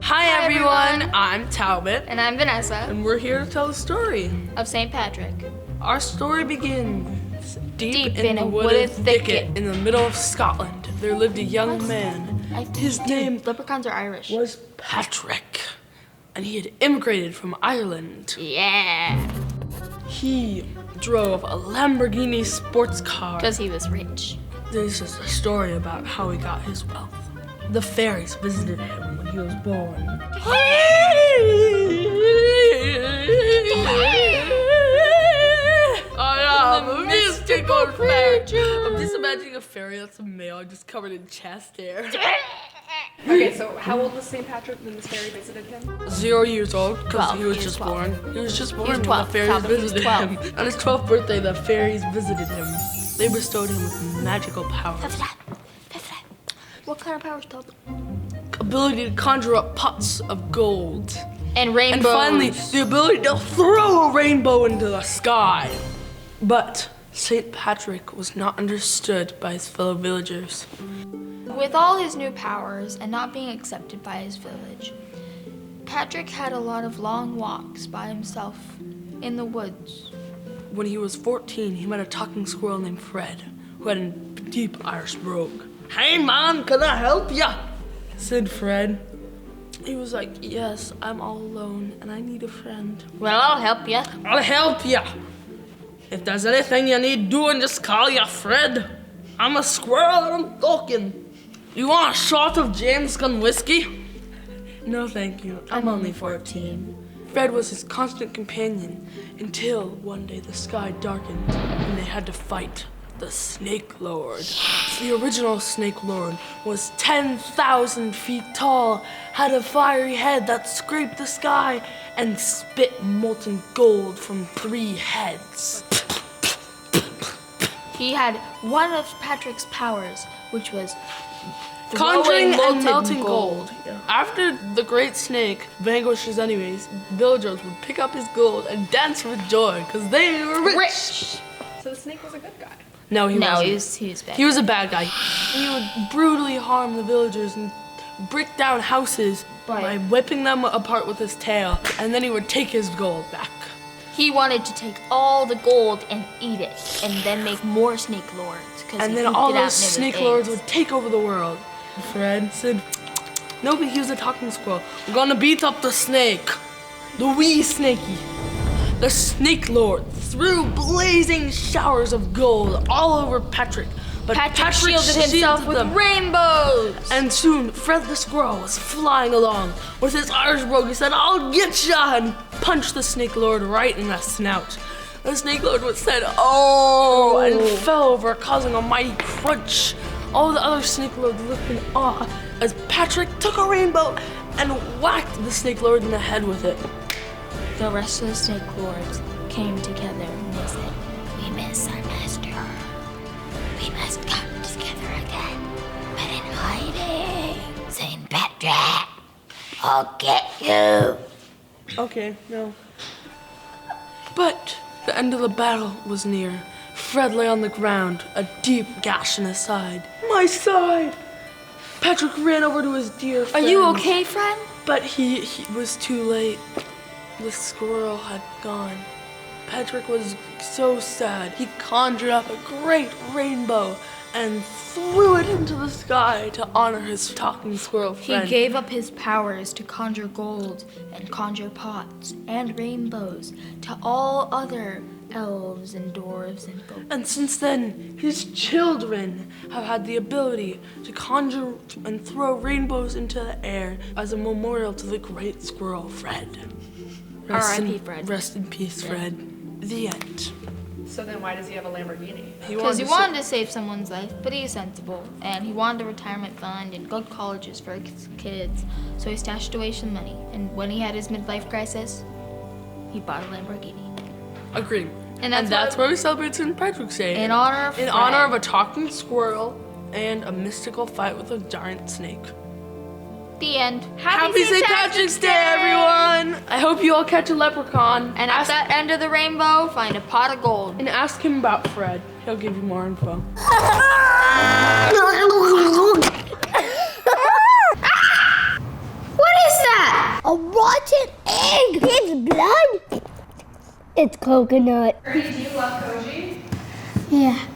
Hi everyone, I'm Talbot. And I'm Vanessa. And we're here to tell a story Of St. Patrick. Our story begins deep in in a the wooded wooded thicket. thicket in the middle of Scotland. There lived a young man. His name Leprechauns are Irish. was Patrick. And he had immigrated from Ireland. Yeah. He drove a Lamborghini sports car. Because he was rich. This is a story about how he got his wealth. The fairies visited him when he was born. I'm a mystical fairy. I'm just imagining a fairy that's a male just covered in chest hair. Okay, so how old was St. Patrick when this fairy visited him? 0 years old, because 12. he was He was just 12. born. He was just born He was when 12. the fairies Talbot, he was visited 12. him. On his 12th birthday, the fairies visited him. They bestowed him with magical powers. What kind of powers, Talbot? Ability to conjure up pots of gold. And rainbows. And finally, the ability to throw a rainbow into the sky. But St. Patrick was not understood by his fellow villagers. With all his new powers and not being accepted by his village, Patrick had a lot of long walks by himself in the woods. When he was 14, he met a talking squirrel named Fred, who had a deep Irish brogue. "Hey man, can I help ya?" said Fred. He was like, "Yes, I'm all alone and I need a friend." Well, I'll help you. "I'll help ya. If there's anything you need doing, just call ya Fred. I'm a squirrel and I'm talking. You want a shot of Jameson whiskey?" "No, thank you. I'm only 14. Fred was his constant companion until one day the sky darkened and they had to fight the Snake Lord. The original Snake Lord was 10,000 feet tall, had a fiery head that scraped the sky, and spit molten gold from 3 heads. He had one of Patrick's powers, which was Conjuring throwing and melting gold. After the great snake vanquishes enemies, villagers would pick up his gold and dance for joy because they were rich. So the snake was a good guy. No, he No, wasn't. he was bad. He was a bad guy. He would brutally harm the villagers and break down houses by whipping them apart with his tail, and then he would take his gold back. He wanted to take all the gold and eat it, and then make more Snake Lords. And then all those Snake Lords would take over the world. Fred said, "No, but he was a talking squirrel. We're gonna beat up the snake, the wee snakey." The Snake Lord threw blazing showers of gold all over Patrick, but Patrick shielded himself with them. rainbows. And soon, Fred the squirrel was flying along with his Irish brogue. He said, "I'll get ya!" and punched the Snake Lord right in the snout. The Snake Lord said, "Oh!" and fell over, causing a mighty crunch. All the other Snake Lords looked in awe as Patrick took a rainbow and whacked the Snake Lord in the head with it. The rest of the Snake Lords came together and they said, "We miss our master. We must come together again, but in hiding. St. Patrick, I'll get you." Okay, no. But the end of the battle was near. Fred lay on the ground, a deep gash in his side. "My side!" Patrick ran over to his dear friend. Are you okay, friend? But he was too late. The squirrel had gone. Patrick was so sad. He conjured up a great rainbow and threw it into the sky to honor his talking squirrel friend. He gave up his powers to conjure gold and conjure pots and rainbows to all other elves and dwarves and folk. And since then, his children have had the ability to conjure and throw rainbows into the air as a memorial to the great squirrel Fred. R.I.P. Fred. Rest in peace, Fred. The end. So then why does he have a Lamborghini? Because he wanted to save someone's life, but he's sensible. And he wanted a retirement fund and good colleges for his kids. So he stashed away some money. And when he had his midlife crisis, he bought a Lamborghini. Agreed. And that's why we celebrate St. Patrick's Day. In honor of In Fred. honor of a talking squirrel and a mystical fight with a giant snake. The end. Happy St. Patrick's Day, everyone! I hope you all catch a leprechaun. And at the end of the rainbow, find a pot of gold. And ask him about Fred. He'll give you more info. What is that? What's an egg? It's blood. It's coconut. Ernie, do you love Koji? Yeah.